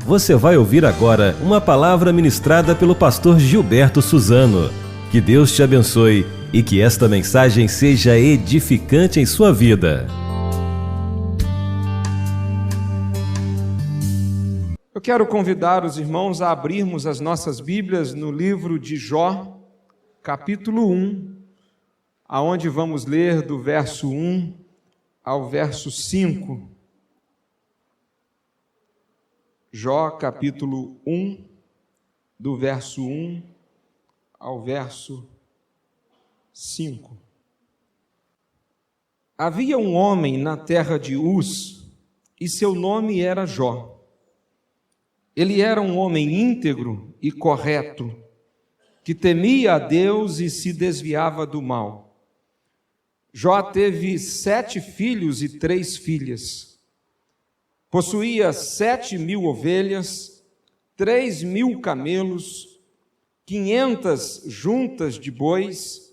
Você vai ouvir agora uma palavra ministrada pelo pastor Gilberto Suzano. Que Deus te abençoe e que esta mensagem seja edificante em sua vida. Eu quero convidar os irmãos a abrirmos as nossas Bíblias no livro de Jó, capítulo 1, aonde vamos ler do verso 1 ao verso 5. Jó, capítulo 1, do verso 1 ao verso 5. Havia um homem na terra de Uz, e seu nome era Jó. Ele era um homem íntegro e correto, que temia a Deus e se desviava do mal. Jó teve 7 filhos e 3 filhas. Possuía 7.000 ovelhas, 3.000 camelos, 500 juntas de bois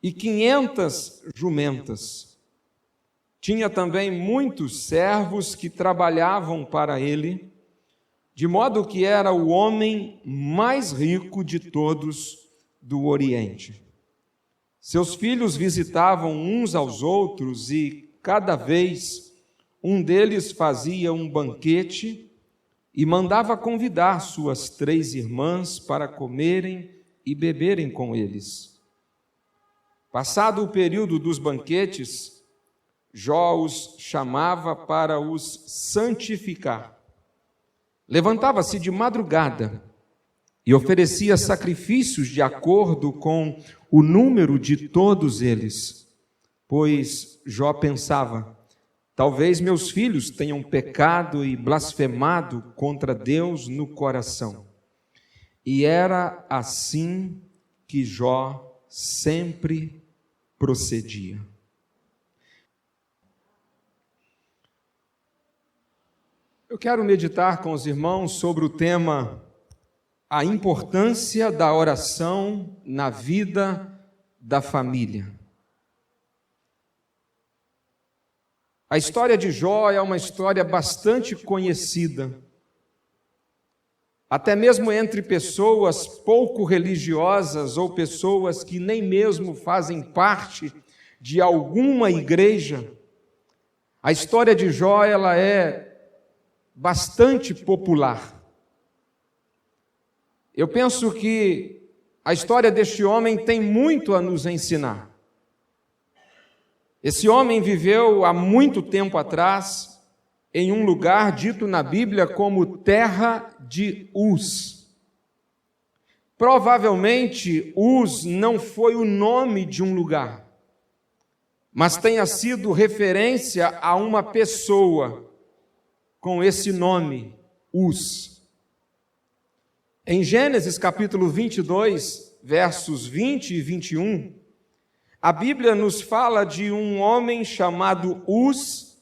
e 500 jumentas. Tinha também muitos servos que trabalhavam para ele, de modo que era o homem mais rico de todos do Oriente. Seus filhos visitavam uns aos outros e, cada vez, um deles fazia um banquete e mandava convidar suas 3 irmãs para comerem e beberem com eles. Passado o período dos banquetes, Jó os chamava para os santificar. Levantava-se de madrugada e oferecia sacrifícios de acordo com o número de todos eles, pois Jó pensava: talvez meus filhos tenham pecado e blasfemado contra Deus no coração. E era assim que Jó sempre procedia. Eu quero meditar com os irmãos sobre o tema a importância da oração na vida da família. A história de Jó é uma história bastante conhecida, até mesmo entre pessoas pouco religiosas ou pessoas que nem mesmo fazem parte de alguma igreja. A história de Jó, ela é bastante popular. Eu penso que a história deste homem tem muito a nos ensinar. Esse homem viveu há muito tempo atrás em um lugar dito na Bíblia como terra de Uz. Provavelmente Uz não foi o nome de um lugar, mas tenha sido referência a uma pessoa com esse nome, Uz. Em Gênesis capítulo 22, versos 20 e 21, a Bíblia nos fala de um homem chamado Uz.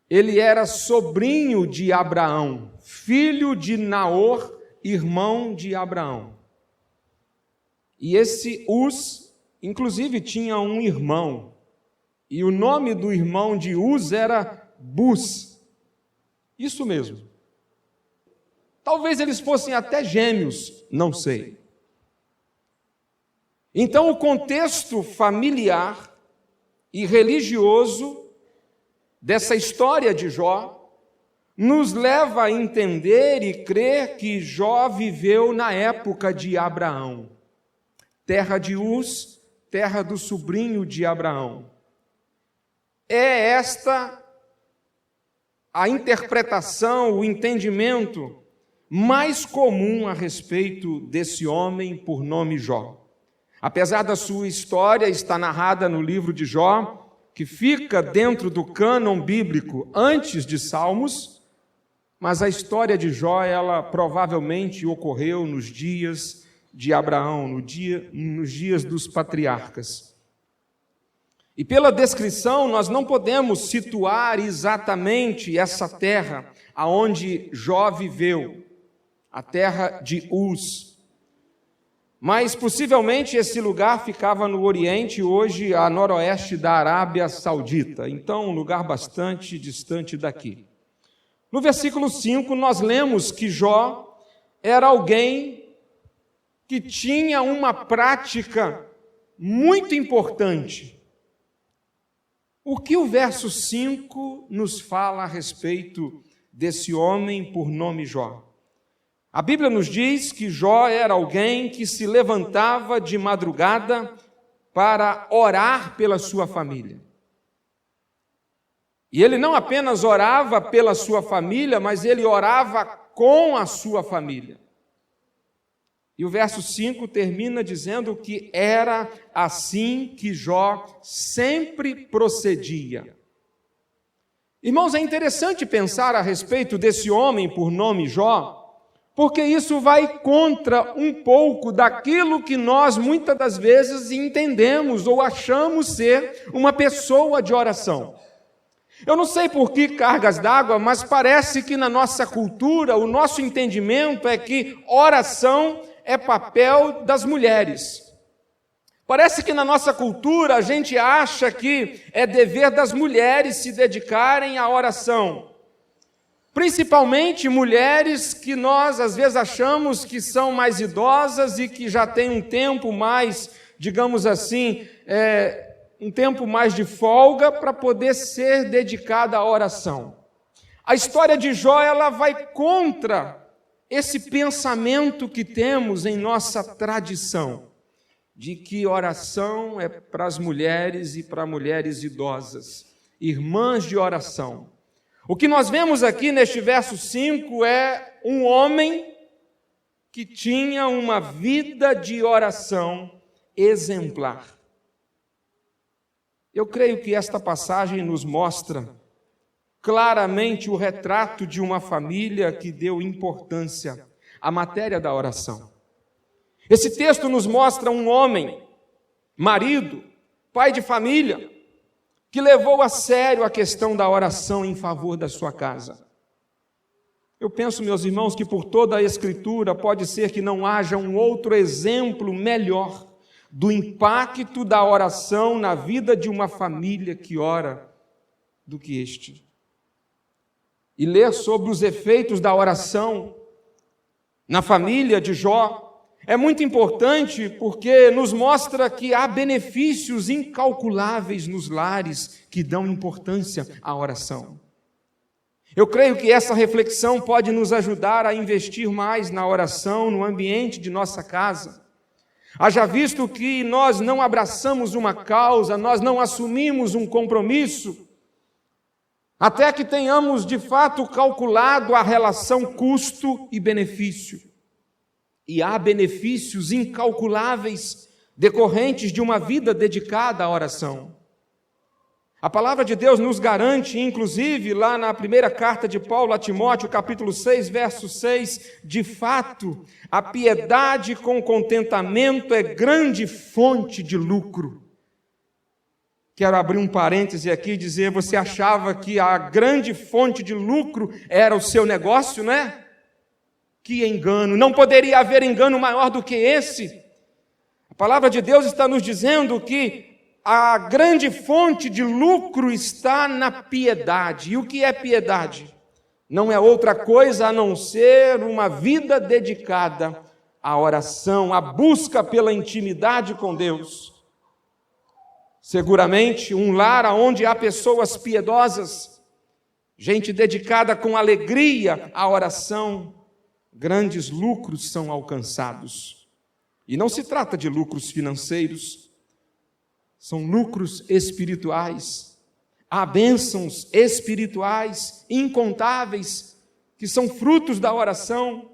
Ele era sobrinho de Abraão, filho de Naor, irmão de Abraão. E esse Uz, inclusive, tinha um irmão, e o nome do irmão de Uz era Buz. Isso mesmo. Talvez eles fossem até gêmeos, não sei. Então, o contexto familiar e religioso dessa história de Jó nos leva a entender e crer que Jó viveu na época de Abraão. Terra de Uz, terra do sobrinho de Abraão. É esta a interpretação, o entendimento mais comum a respeito desse homem por nome Jó. Apesar da sua história estar narrada no livro de Jó, que fica dentro do cânon bíblico antes de Salmos, mas a história de Jó, ela provavelmente ocorreu nos dias de Abraão, nos dias dos patriarcas. E pela descrição, nós não podemos situar exatamente essa terra aonde Jó viveu, a terra de Uz. Mas possivelmente esse lugar ficava no Oriente, hoje a noroeste da Arábia Saudita. Então, um lugar bastante distante daqui. No versículo 5, nós lemos que Jó era alguém que tinha uma prática muito importante. O que o verso 5 nos fala a respeito desse homem por nome Jó? A Bíblia nos diz que Jó era alguém que se levantava de madrugada para orar pela sua família. E ele não apenas orava pela sua família, mas ele orava com a sua família. E o verso 5 termina dizendo que era assim que Jó sempre procedia. Irmãos, é interessante pensar a respeito desse homem por nome Jó, porque isso vai contra um pouco daquilo que nós muitas das vezes entendemos ou achamos ser uma pessoa de oração. Eu não sei por que cargas d'água, mas parece que na nossa cultura o nosso entendimento é que oração é papel das mulheres. Parece que na nossa cultura a gente acha que é dever das mulheres se dedicarem à oração. Principalmente mulheres que nós às vezes achamos que são mais idosas e que já têm um tempo mais, digamos assim, um tempo mais de folga para poder ser dedicada à oração. A história de Jó, ela vai contra esse pensamento que temos em nossa tradição, de que oração é para as mulheres e para mulheres idosas, irmãs de oração. O que nós vemos aqui neste verso 5 é um homem que tinha uma vida de oração exemplar. Eu creio que esta passagem nos mostra claramente o retrato de uma família que deu importância à matéria da oração. Esse texto nos mostra um homem, marido, pai de família, que levou a sério a questão da oração em favor da sua casa. Eu penso, meus irmãos, que por toda a Escritura pode ser que não haja um outro exemplo melhor do impacto da oração na vida de uma família que ora do que este. E ler sobre os efeitos da oração na família de Jó é muito importante porque nos mostra que há benefícios incalculáveis nos lares que dão importância à oração. Eu creio que essa reflexão pode nos ajudar a investir mais na oração no ambiente de nossa casa. Haja visto que nós não abraçamos uma causa, nós não assumimos um compromisso, até que tenhamos de fato calculado a relação custo e benefício. E há benefícios incalculáveis decorrentes de uma vida dedicada à oração. A palavra de Deus nos garante, inclusive, lá na primeira carta de Paulo a Timóteo, capítulo 6, verso 6, de fato, a piedade com contentamento é grande fonte de lucro. Quero abrir um parêntese aqui e dizer, você achava que a grande fonte de lucro era o seu negócio, né? Que engano, não poderia haver engano maior do que esse. A palavra de Deus está nos dizendo que a grande fonte de lucro está na piedade. E o que é piedade? Não é outra coisa a não ser uma vida dedicada à oração, à busca pela intimidade com Deus. Seguramente, um lar onde há pessoas piedosas, gente dedicada com alegria à oração, grandes lucros são alcançados. E não se trata de lucros financeiros, são lucros espirituais. Há bênçãos espirituais incontáveis que são frutos da oração.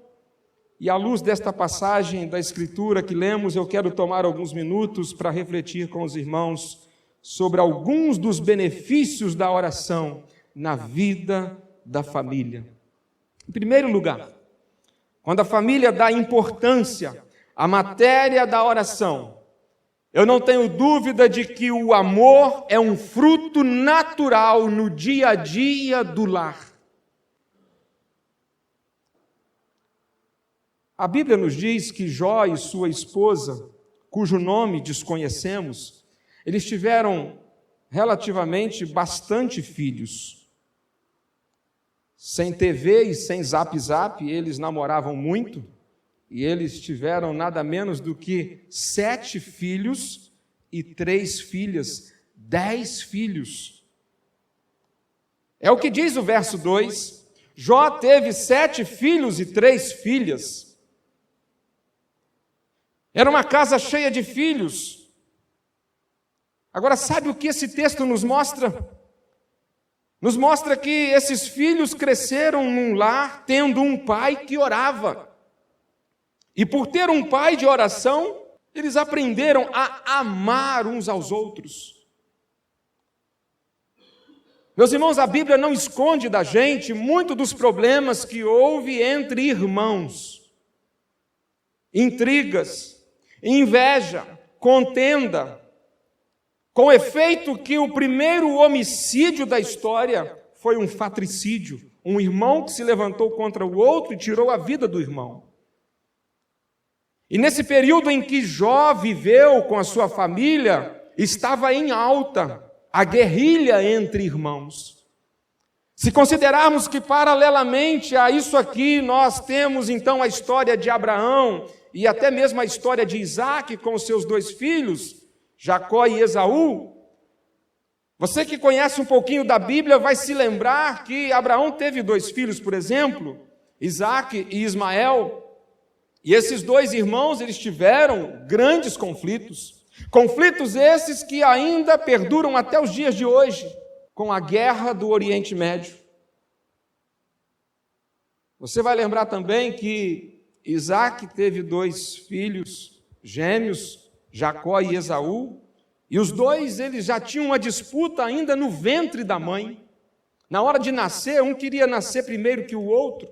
E à luz desta passagem da Escritura que lemos, eu quero tomar alguns minutos para refletir com os irmãos sobre alguns dos benefícios da oração na vida da família. Em primeiro lugar, quando a família dá importância à matéria da oração, eu não tenho dúvida de que o amor é um fruto natural no dia a dia do lar. A Bíblia nos diz que Jó e sua esposa, cujo nome desconhecemos, eles tiveram relativamente bastante filhos. Sem TV e sem zap, eles namoravam muito, e eles tiveram nada menos do que 7 filhos e 3 filhas, 10 filhos. É o que diz o verso 2, Jó teve 7 filhos e 3 filhas. Era uma casa cheia de filhos. Agora, sabe o que esse texto nos mostra? Nos mostra que esses filhos cresceram num lar tendo um pai que orava. E por ter um pai de oração, eles aprenderam a amar uns aos outros. Meus irmãos, a Bíblia não esconde da gente muito dos problemas que houve entre irmãos. Intrigas, inveja, contenda, com efeito que o primeiro homicídio da história foi um fratricídio, um irmão que se levantou contra o outro e tirou a vida do irmão. E nesse período em que Jó viveu com a sua família, estava em alta a guerrilha entre irmãos. Se considerarmos que paralelamente a isso aqui nós temos então a história de Abraão e até mesmo a história de Isaac com os seus 2 filhos, Jacó e Esaú, você que conhece um pouquinho da Bíblia vai se lembrar que Abraão teve 2 filhos, por exemplo, Isaac e Ismael, e esses 2 irmãos, eles tiveram grandes conflitos, conflitos esses que ainda perduram até os dias de hoje, com a guerra do Oriente Médio. Você vai lembrar também que Isaac teve 2 filhos gêmeos, Jacó e Esaú, e os 2 eles já tinham uma disputa ainda no ventre da mãe. Na hora de nascer, um queria nascer primeiro que o outro.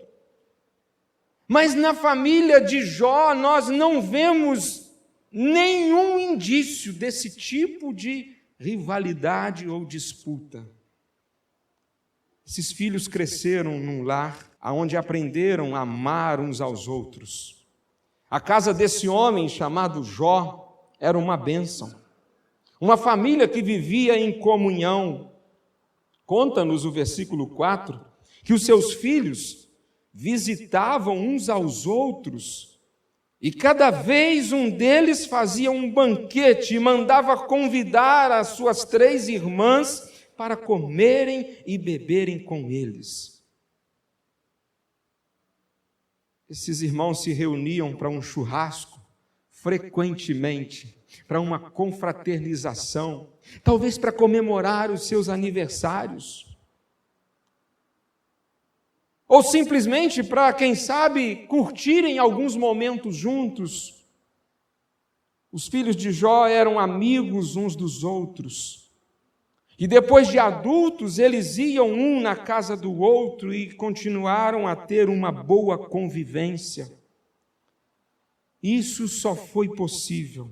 Mas na família de Jó, nós não vemos nenhum indício desse tipo de rivalidade ou disputa. Esses filhos cresceram num lar onde aprenderam a amar uns aos outros. A casa desse homem chamado Jó era uma bênção. Uma família que vivia em comunhão. Conta-nos o versículo 4, que os seus filhos visitavam uns aos outros, e cada vez um deles fazia um banquete e mandava convidar as suas 3 irmãs para comerem e beberem com eles. Esses irmãos se reuniam para um churrasco frequentemente, para uma confraternização, talvez para comemorar os seus aniversários, ou simplesmente para, quem sabe, curtirem alguns momentos juntos. Os filhos de Jó eram amigos uns dos outros, e depois de adultos, eles iam um na casa do outro e continuaram a ter uma boa convivência. Isso só foi possível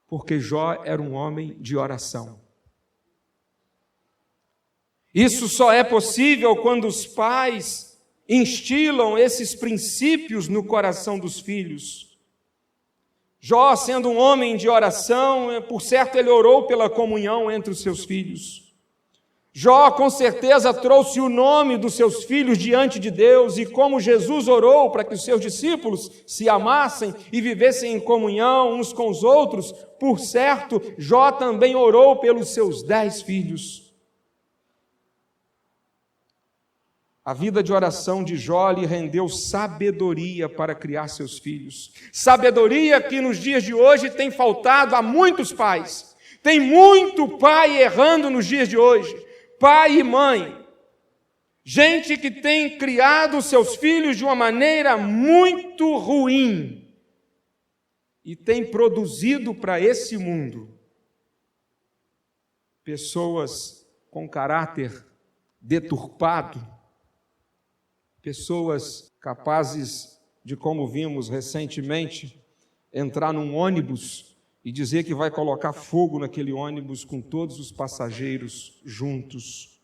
porque Jó era um homem de oração. Isso só é possível quando os pais instilam esses princípios no coração dos filhos. Jó, sendo um homem de oração, por certo ele orou pela comunhão entre os seus filhos. Jó, com certeza, trouxe o nome dos seus filhos diante de Deus, e como Jesus orou para que os seus discípulos se amassem e vivessem em comunhão uns com os outros, por certo, Jó também orou pelos seus 10 filhos. A vida de oração de Jó lhe rendeu sabedoria para criar seus filhos. Sabedoria que nos dias de hoje tem faltado a muitos pais. Tem muito pai errando nos dias de hoje. Pai e mãe, gente que tem criado seus filhos de uma maneira muito ruim e tem produzido para esse mundo pessoas com caráter deturpado, pessoas capazes de, como vimos recentemente, entrar num ônibus e dizer que vai colocar fogo naquele ônibus com todos os passageiros juntos.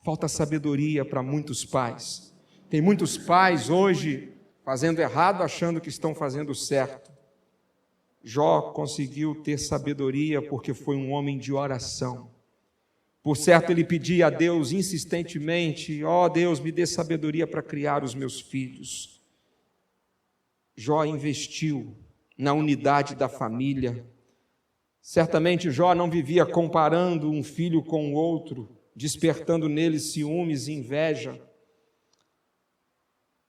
Falta sabedoria para muitos pais. Tem muitos pais hoje fazendo errado, achando que estão fazendo certo. Jó conseguiu ter sabedoria porque foi um homem de oração. Por certo, ele pedia a Deus insistentemente: ó Deus, me dê sabedoria para criar os meus filhos. Jó investiu na unidade da família. Certamente Jó não vivia comparando um filho com o outro, despertando nele ciúmes e inveja.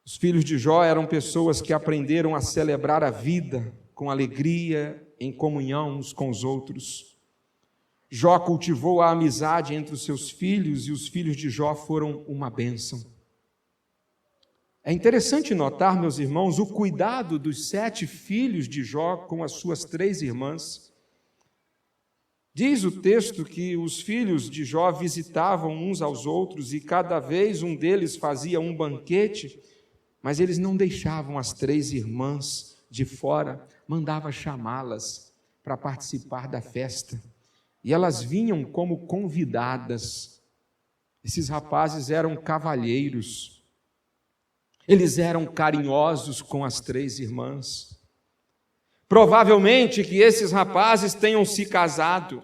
Os filhos de Jó eram pessoas que aprenderam a celebrar a vida com alegria, em comunhão uns com os outros. Jó cultivou a amizade entre os seus filhos e os filhos de Jó foram uma bênção. É interessante notar, meus irmãos, o cuidado dos 7 filhos de Jó com as suas 3 irmãs. Diz o texto que os filhos de Jó visitavam uns aos outros e cada vez um deles fazia um banquete, mas eles não deixavam as 3 irmãs de fora, mandava chamá-las para participar da festa. E elas vinham como convidadas. Esses rapazes eram cavalheiros. Eles eram carinhosos com as 3 irmãs. Provavelmente que esses rapazes tenham se casado.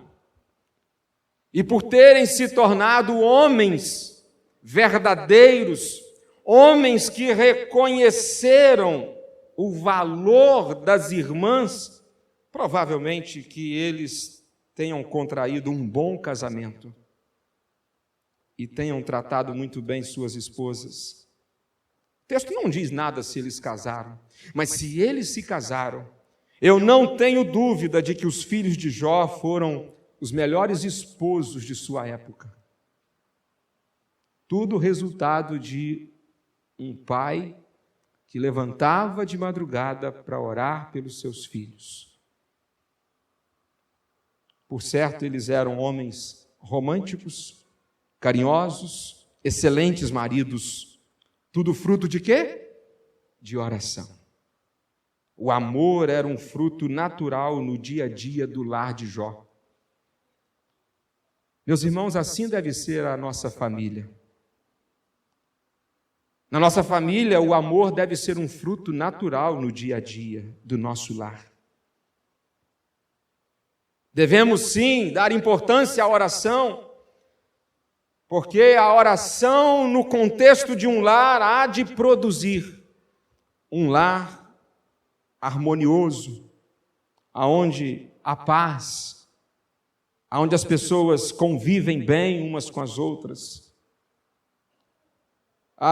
E por terem se tornado homens verdadeiros, homens que reconheceram o valor das irmãs, provavelmente que eles tenham contraído um bom casamento e tenham tratado muito bem suas esposas. O texto não diz nada se eles casaram, mas se eles se casaram, eu não tenho dúvida de que os filhos de Jó foram os melhores esposos de sua época. Tudo resultado de um pai que levantava de madrugada para orar pelos seus filhos. Por certo, eles eram homens românticos, carinhosos, excelentes maridos. Tudo fruto de quê? De oração. O amor era um fruto natural no dia a dia do lar de Jó. Meus irmãos, assim deve ser a nossa família. Na nossa família, o amor deve ser um fruto natural no dia a dia do nosso lar. Devemos sim dar importância à oração, porque a oração no contexto de um lar há de produzir um lar harmonioso, aonde há paz, aonde as pessoas convivem bem umas com as outras.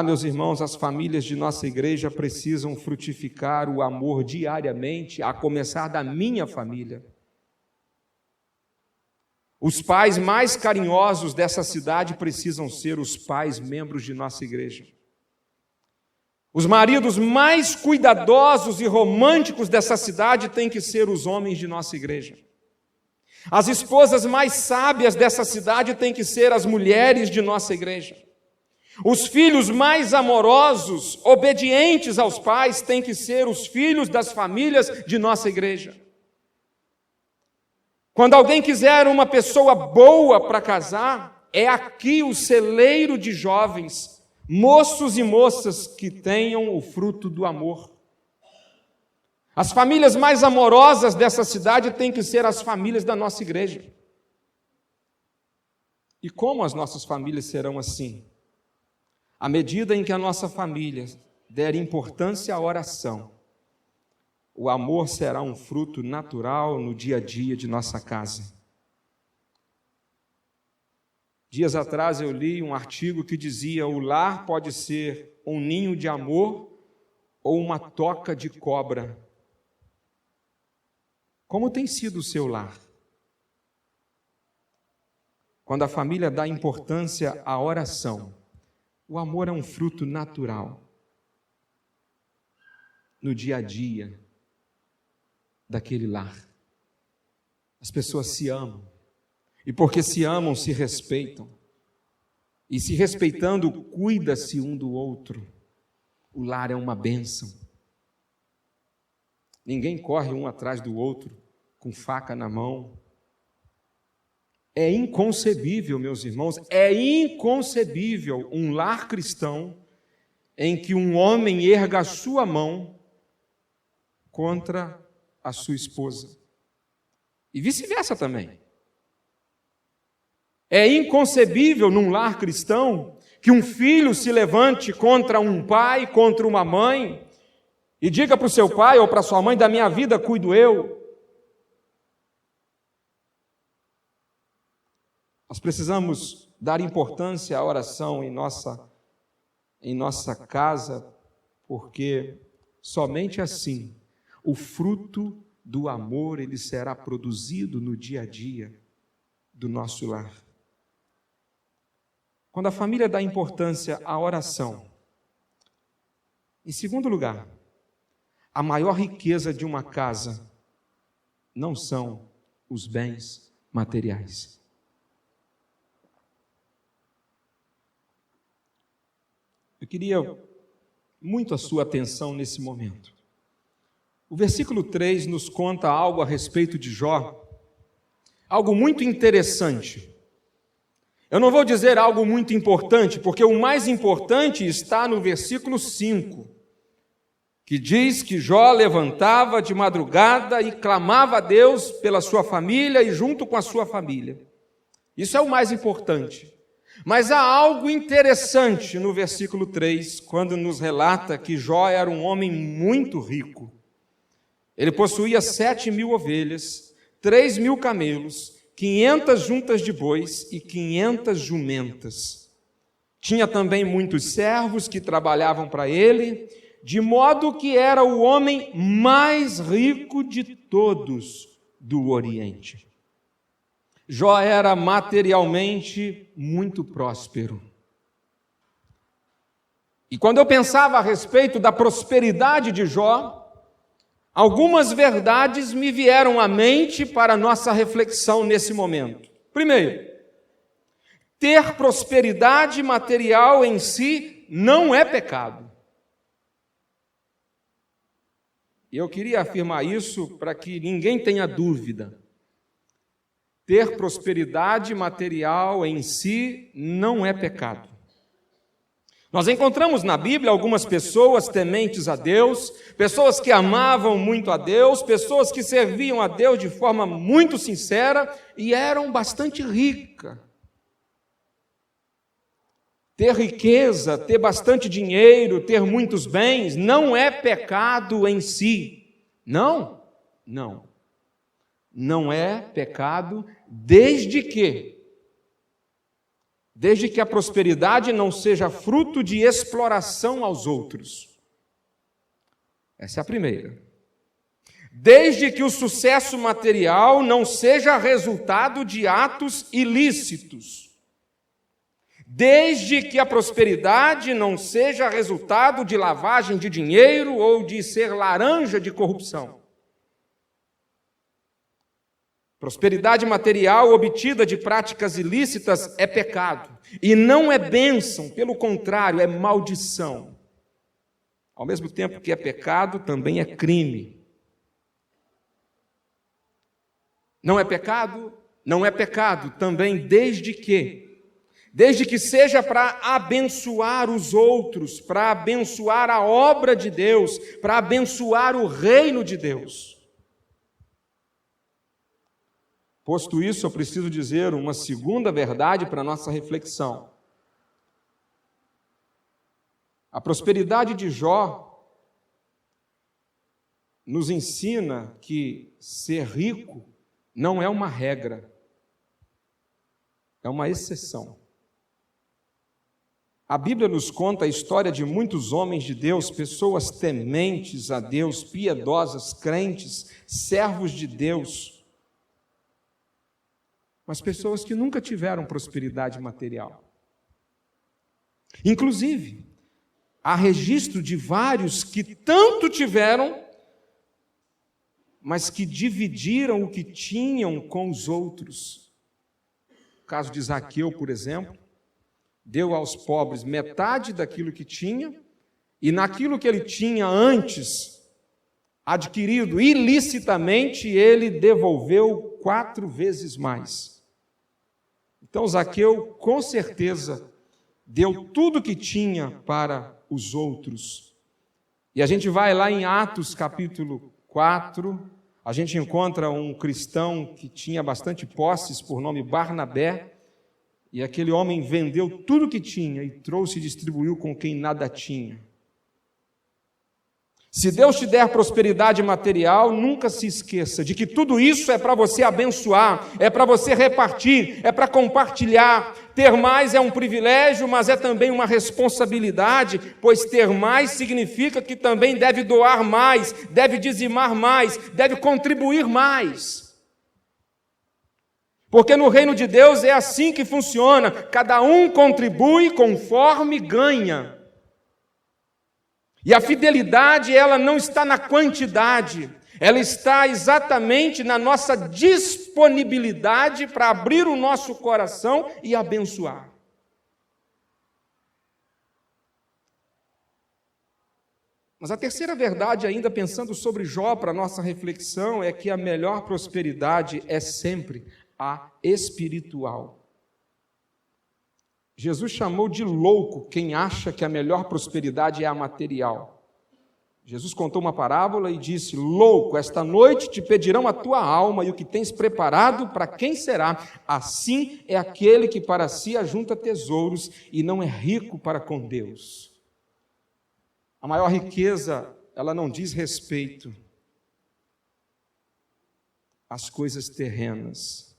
Meus irmãos, as famílias de nossa igreja precisam frutificar o amor diariamente, a começar da minha família. Os pais mais carinhosos dessa cidade precisam ser os pais membros de nossa igreja. Os maridos mais cuidadosos e românticos dessa cidade têm que ser os homens de nossa igreja. As esposas mais sábias dessa cidade têm que ser as mulheres de nossa igreja. Os filhos mais amorosos, obedientes aos pais, têm que ser os filhos das famílias de nossa igreja. Quando alguém quiser uma pessoa boa para casar, é aqui o celeiro de jovens, moços e moças que tenham o fruto do amor. As famílias mais amorosas dessa cidade têm que ser as famílias da nossa igreja. E como as nossas famílias serão assim? À medida em que a nossa família der importância à oração, o amor será um fruto natural no dia a dia de nossa casa. Dias atrás eu li um artigo que dizia: o lar pode ser um ninho de amor ou uma toca de cobra. Como tem sido o seu lar? Quando a família dá importância à oração, o amor é um fruto natural no dia a dia daquele lar. As pessoas se amam, e porque se amam, se respeitam, e se respeitando, cuida-se um do outro. O lar é uma bênção. Ninguém corre um atrás do outro com faca na mão. É inconcebível, meus irmãos, é inconcebível um lar cristão em que um homem erga a sua mão contra a sua esposa. E vice-versa também. É inconcebível num lar cristão que um filho se levante contra um pai, contra uma mãe, e diga para o seu pai ou para sua mãe: da minha vida cuido eu. Nós precisamos dar importância à oração em nossa casa, porque somente assim o fruto do amor ele será produzido no dia a dia do nosso lar. Quando a família dá importância à oração, em segundo lugar, a maior riqueza de uma casa não são os bens materiais. Eu queria muito a sua atenção nesse momento. O versículo 3 nos conta algo a respeito de Jó, algo muito interessante. Eu não vou dizer algo muito importante, porque o mais importante está no versículo 5, que diz que Jó levantava de madrugada e clamava a Deus pela sua família e junto com a sua família. Isso é o mais importante. Mas há algo interessante no versículo 3, quando nos relata que Jó era um homem muito rico. Ele possuía 7.000 ovelhas, 3.000 camelos, 500 juntas de bois e 500 jumentas. Tinha também muitos servos que trabalhavam para ele, de modo que era o homem mais rico de todos do Oriente. Jó era materialmente muito próspero. E quando eu pensava a respeito da prosperidade de Jó, algumas verdades me vieram à mente para a nossa reflexão nesse momento. Primeiro, ter prosperidade material em si não é pecado. E eu queria afirmar isso para que ninguém tenha dúvida. Ter prosperidade material em si não é pecado. Nós encontramos na Bíblia algumas pessoas tementes a Deus, pessoas que amavam muito a Deus, pessoas que serviam a Deus de forma muito sincera e eram bastante ricas. Ter riqueza, ter bastante dinheiro, ter muitos bens, não é pecado em si. Não. Não é pecado desde que a prosperidade não seja fruto de exploração aos outros. Essa é a primeira. Desde que o sucesso material não seja resultado de atos ilícitos. Desde que a prosperidade não seja resultado de lavagem de dinheiro ou de ser laranja de corrupção. Prosperidade material obtida de práticas ilícitas é pecado. E não é bênção, pelo contrário, é maldição. Ao mesmo tempo que é pecado, também é crime. Não é pecado? Não é pecado também desde que seja para abençoar os outros, para abençoar a obra de Deus, para abençoar o reino de Deus. Posto isso, eu preciso dizer uma segunda verdade para a nossa reflexão. A prosperidade de Jó nos ensina que ser rico não é uma regra, é uma exceção. A Bíblia nos conta a história de muitos homens de Deus, pessoas tementes a Deus, piedosas, crentes, servos de Deus, mas pessoas que nunca tiveram prosperidade material. Inclusive, há registro de vários que tanto tiveram, mas que dividiram o que tinham com os outros. O caso de Zaqueu, por exemplo, deu aos pobres metade daquilo que tinha, e naquilo que ele tinha antes adquirido ilicitamente, ele devolveu 4 vezes mais. Então Zaqueu, com certeza, deu tudo que tinha para os outros. E a gente vai lá em Atos capítulo 4, a gente encontra um cristão que tinha bastante posses, por nome Barnabé, E aquele homem vendeu tudo que tinha e trouxe e distribuiu com quem nada tinha. Se Deus te der prosperidade material, nunca se esqueça de que tudo isso é para você abençoar, é para você repartir, é para compartilhar. Ter mais é um privilégio, mas é também uma responsabilidade, pois ter mais significa que também deve doar mais, deve dizimar mais, deve contribuir mais. Porque no reino de Deus é assim que funciona, cada um contribui conforme ganha. E a fidelidade, ela não está na quantidade, ela está exatamente na nossa disponibilidade para abrir o nosso coração e abençoar. Mas a terceira verdade, ainda pensando sobre Jó, para a nossa reflexão, é que a melhor prosperidade é sempre a espiritual. Jesus chamou de louco quem acha que a melhor prosperidade é a material. Jesus contou uma parábola e disse: louco, esta noite te pedirão a tua alma e o que tens preparado, para quem será? Assim é aquele que para si ajunta tesouros e não é rico para com Deus. A maior riqueza, ela não diz respeito às coisas terrenas.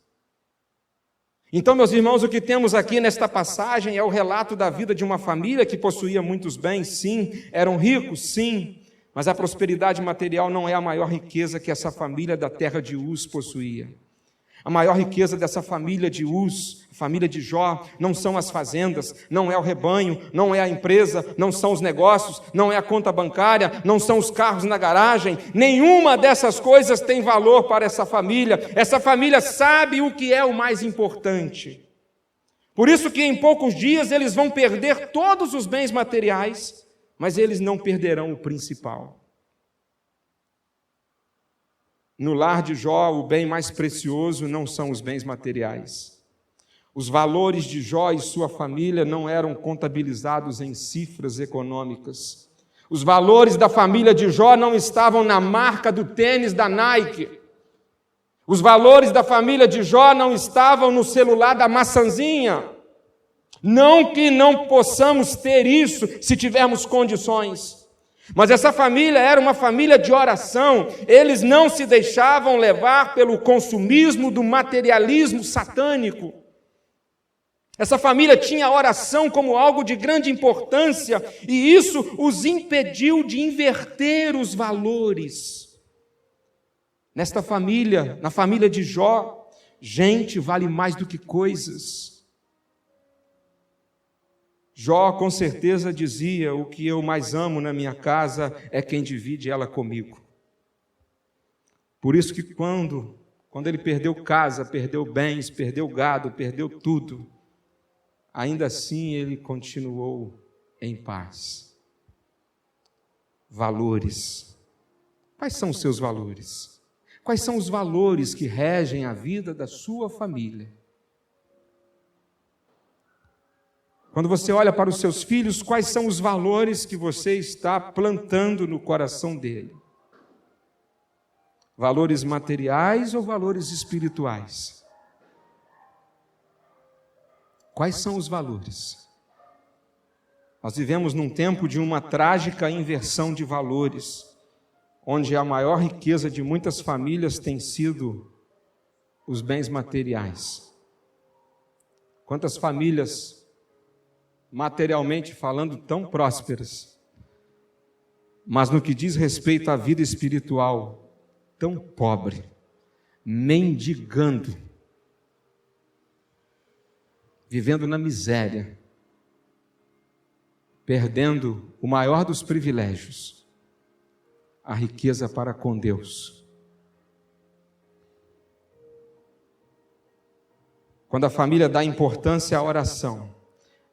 Então, meus irmãos, o que temos aqui nesta passagem é o relato da vida de uma família que possuía muitos bens, sim, eram ricos, sim, mas a prosperidade material não é a maior riqueza que essa família da terra de Uz possuía. A maior riqueza dessa família de Uz, família de Jó, não são as fazendas, não é o rebanho, não é a empresa, não são os negócios, não é a conta bancária, não são os carros na garagem. Nenhuma dessas coisas tem valor para essa família. Essa família sabe o que é o mais importante. Por isso que em poucos dias eles vão perder todos os bens materiais, mas eles não perderão o principal. No lar de Jó, o bem mais precioso não são os bens materiais. Os valores de Jó e sua família não eram contabilizados em cifras econômicas. Os valores da família de Jó não estavam na marca do tênis da Nike. Os valores da família de Jó não estavam no celular da maçãzinha. Não que não possamos ter isso se tivermos condições. Mas essa família era uma família de oração. Eles não se deixavam levar pelo consumismo do materialismo satânico. Essa família tinha a oração como algo de grande importância, e isso os impediu de inverter os valores. Nesta família, na família de Jó, gente vale mais do que coisas. Jó com certeza dizia: o que eu mais amo na minha casa é quem divide ela comigo. Por isso que quando ele perdeu casa, perdeu bens, perdeu gado, perdeu tudo, ainda assim ele continuou em paz. Valores. Quais são os seus valores? Quais são os valores que regem a vida da sua família? Quando você olha para os seus filhos, quais são os valores que você está plantando no coração dele? Valores materiais ou valores espirituais? Quais são os valores? Nós vivemos num tempo de uma trágica inversão de valores, onde a maior riqueza de muitas famílias tem sido os bens materiais. Quantas famílias, materialmente falando, tão prósperas, mas no que diz respeito à vida espiritual, tão pobre, mendigando, vivendo na miséria, perdendo o maior dos privilégios, a riqueza para com Deus. Quando a família dá importância à oração,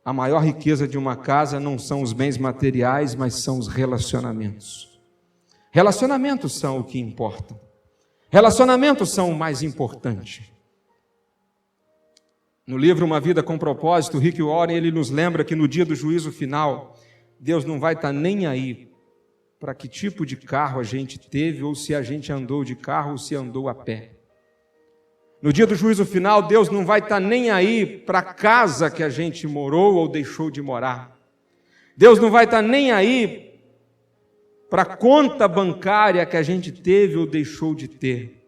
a maior riqueza de uma casa não são os bens materiais, mas são os relacionamentos. Relacionamentos são o que importam. Relacionamentos são o mais importante. No livro Uma Vida com Propósito, Rick Warren, ele nos lembra que no dia do juízo final, Deus não vai estar nem aí para que tipo de carro a gente teve, ou se a gente andou de carro ou se andou a pé. No dia do juízo final, Deus não vai estar nem aí para a casa que a gente morou ou deixou de morar. Deus não vai estar nem aí para a conta bancária que a gente teve ou deixou de ter.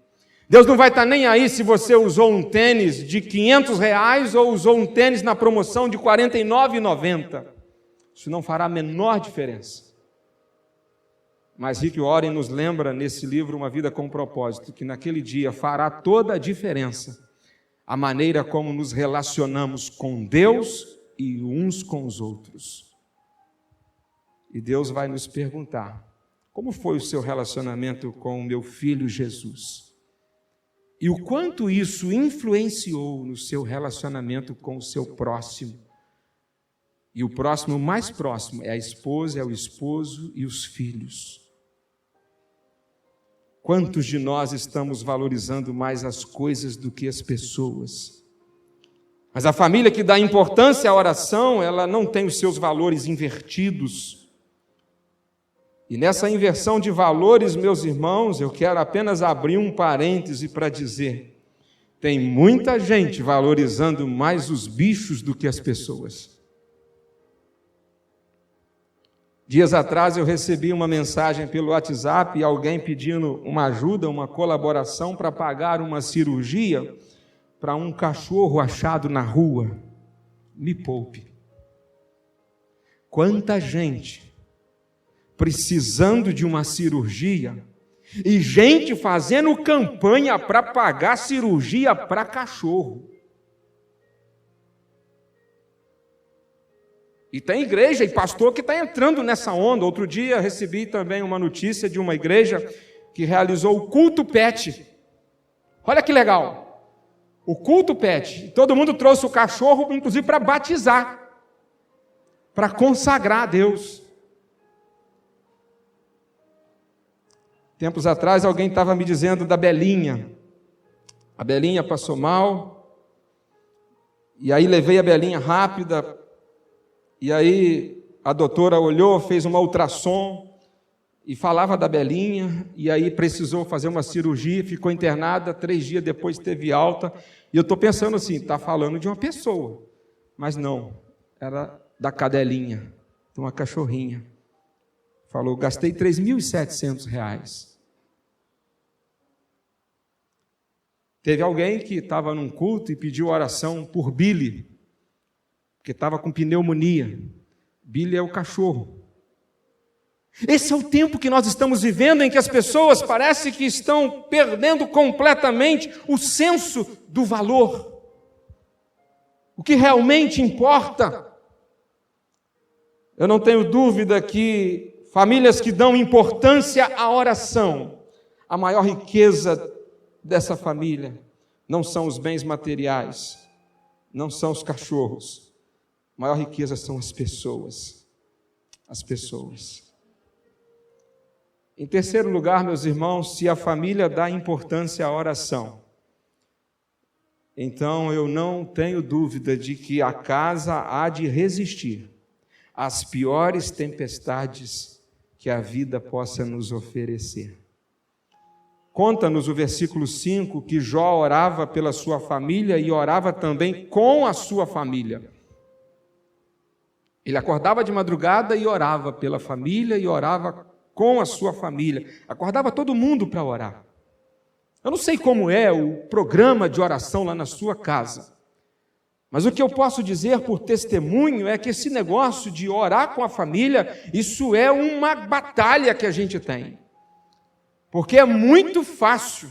Deus não vai estar nem aí se você usou um tênis de R$500 ou usou um tênis na promoção de R$ 49,90. Isso não fará a menor diferença. Mas Rick Warren nos lembra nesse livro Uma Vida com Propósito, que naquele dia fará toda a diferença a maneira como nos relacionamos com Deus e uns com os outros. E Deus vai nos perguntar: como foi o seu relacionamento com o meu filho Jesus? E o quanto isso influenciou no seu relacionamento com o seu próximo? E o próximo mais próximo é a esposa, é o esposo e os filhos. Quantos de nós estamos valorizando mais as coisas do que as pessoas? Mas a família que dá importância à oração, ela não tem os seus valores invertidos. E nessa inversão de valores, meus irmãos, eu quero apenas abrir um parêntese para dizer: tem muita gente valorizando mais os bichos do que as pessoas. Dias atrás eu recebi uma mensagem pelo WhatsApp, alguém pedindo uma ajuda, uma colaboração para pagar uma cirurgia para um cachorro achado na rua. Me poupe. Quanta gente precisando de uma cirurgia e gente fazendo campanha para pagar cirurgia para cachorro. E tem igreja e pastor que está entrando nessa onda. Outro dia recebi também uma notícia de uma igreja que realizou o culto pet. Olha que legal. O culto pet. Todo mundo trouxe o cachorro, inclusive para batizar, para consagrar a Deus. Tempos atrás alguém estava me dizendo da Belinha. A Belinha passou mal, e aí levei a Belinha rápida. E aí a doutora olhou, fez uma ultrassom e falava da Belinha, e aí precisou fazer uma cirurgia, ficou internada, 3 dias depois teve alta. E eu estou pensando assim, está falando de uma pessoa, mas não, era da cadelinha, de uma cachorrinha. Falou, gastei R$3.700. Teve alguém que estava num culto e pediu oração por Billy, que estava com pneumonia. Billy é o cachorro. Esse é o tempo que nós estamos vivendo, em que as pessoas parece que estão perdendo completamente o senso do valor. O que realmente importa. Eu não tenho dúvida que famílias que dão importância à oração, a maior riqueza dessa família não são os bens materiais, não são os cachorros. A maior riqueza são as pessoas. As pessoas. Em terceiro lugar, meus irmãos, se a família dá importância à oração, então eu não tenho dúvida de que a casa há de resistir às piores tempestades que a vida possa nos oferecer. Conta-nos o versículo 5 que Jó orava pela sua família e orava também com a sua família. Ele acordava de madrugada e orava pela família e orava com a sua família. Acordava todo mundo para orar. Eu não sei como é o programa de oração lá na sua casa, mas o que eu posso dizer por testemunho é que esse negócio de orar com a família, isso é uma batalha que a gente tem. Porque é muito fácil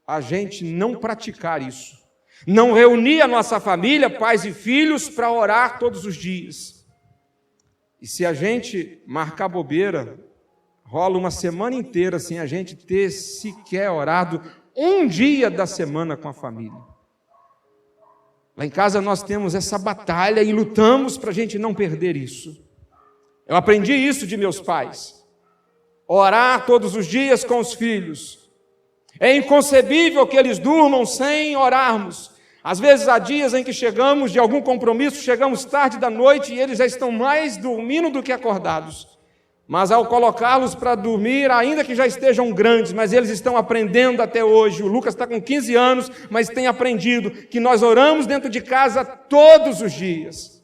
a gente não praticar isso. Não reunir a nossa família, pais e filhos, para orar todos os dias. E se a gente marcar bobeira, rola uma semana inteira sem a gente ter sequer orado um dia da semana com a família. Lá em casa nós temos essa batalha e lutamos para a gente não perder isso. Eu aprendi isso de meus pais. Orar todos os dias com os filhos. É inconcebível que eles durmam sem orarmos. Às vezes há dias em que chegamos de algum compromisso, chegamos tarde da noite e eles já estão mais dormindo do que acordados. mas ao colocá-los para dormir, ainda que já estejam grandes, mas eles estão aprendendo até hoje. O Lucas está com 15 anos, mas tem aprendido que nós oramos dentro de casa todos os dias.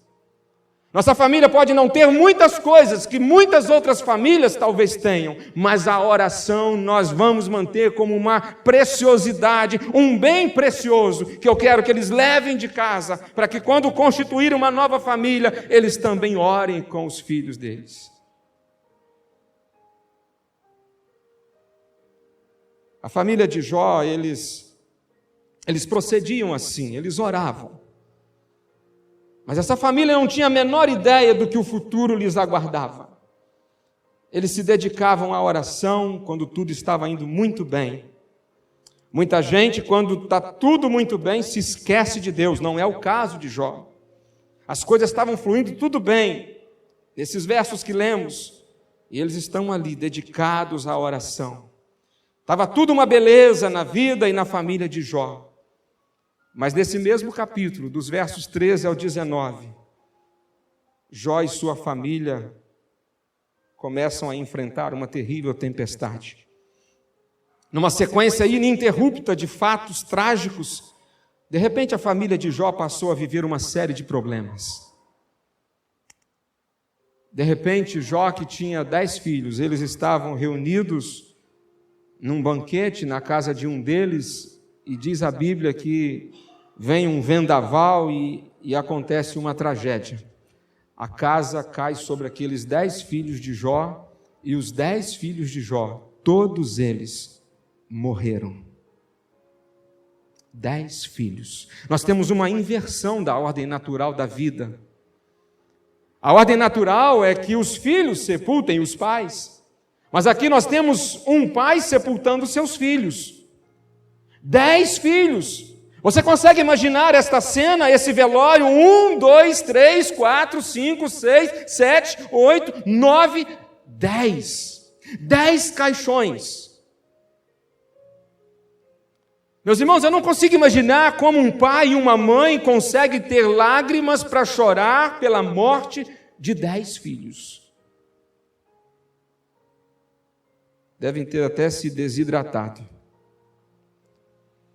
Nossa família pode não ter muitas coisas que muitas outras famílias talvez tenham, mas a oração nós vamos manter como uma preciosidade, um bem precioso, que eu quero que eles levem de casa, para que quando constituírem uma nova família, eles também orem com os filhos deles. A família de Jó, eles procediam assim, eles oravam. Mas essa família não tinha a menor ideia do que o futuro lhes aguardava. Eles se dedicavam à oração quando tudo estava indo muito bem. Muita gente, quando está tudo muito bem, se esquece de Deus. Não é o caso de Jó. As coisas estavam fluindo tudo bem, nesses versos que lemos, e eles estão ali dedicados à oração. Estava tudo uma beleza na vida e na família de Jó. Mas nesse mesmo capítulo, dos versos 13 ao 19, Jó e sua família começam a enfrentar uma terrível tempestade. Numa sequência ininterrupta de fatos trágicos, de repente a família de Jó passou a viver uma série de problemas. De repente, Jó, que tinha 10 filhos, eles estavam reunidos num banquete na casa de um deles, e diz a Bíblia que vem um vendaval e acontece uma tragédia. A casa cai sobre aqueles 10 filhos de Jó, e os 10 filhos de Jó, todos eles morreram. 10 filhos. Nós temos uma inversão da ordem natural da vida. A ordem natural é que os filhos sepultem os pais, mas aqui nós temos um pai sepultando seus filhos. 10 filhos. Você consegue imaginar esta cena, esse velório? 1, 2, 3, 4, 5, 6, 7, 8, 9, 10. 10 caixões. Meus irmãos, eu não consigo imaginar como um pai e uma mãe conseguem ter lágrimas para chorar pela morte de 10 filhos. Devem ter até se desidratado.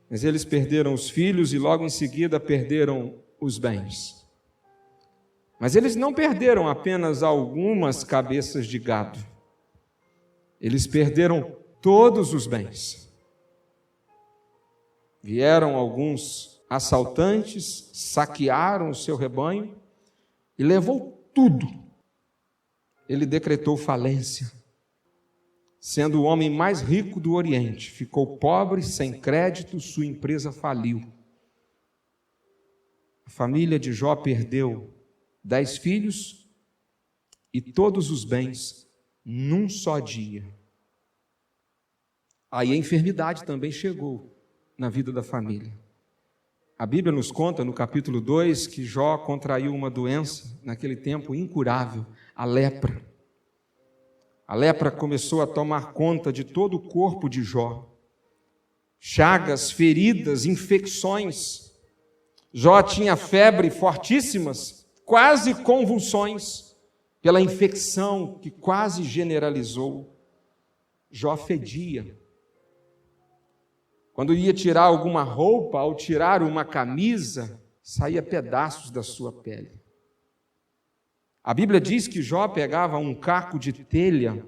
Mas eles perderam os filhos e logo em seguida perderam os bens. Mas eles não perderam apenas algumas cabeças de gado. Eles perderam todos os bens. Vieram alguns assaltantes, saquearam o seu rebanho e levou tudo. Ele decretou falência. Sendo o homem mais rico do Oriente, ficou pobre, sem crédito, sua empresa faliu. A família de Jó perdeu 10 filhos e todos os bens num só dia. Aí a enfermidade também chegou na vida da família. A Bíblia nos conta no capítulo 2 que Jó contraiu uma doença, naquele tempo incurável, a lepra. A lepra começou a tomar conta de todo o corpo de Jó. Chagas, feridas, infecções. Jó tinha febre fortíssimas, quase convulsões, pela infecção que quase generalizou. Jó fedia. Quando ia tirar alguma roupa, ao tirar uma camisa, saía pedaços da sua pele. A Bíblia diz que Jó pegava um caco de telha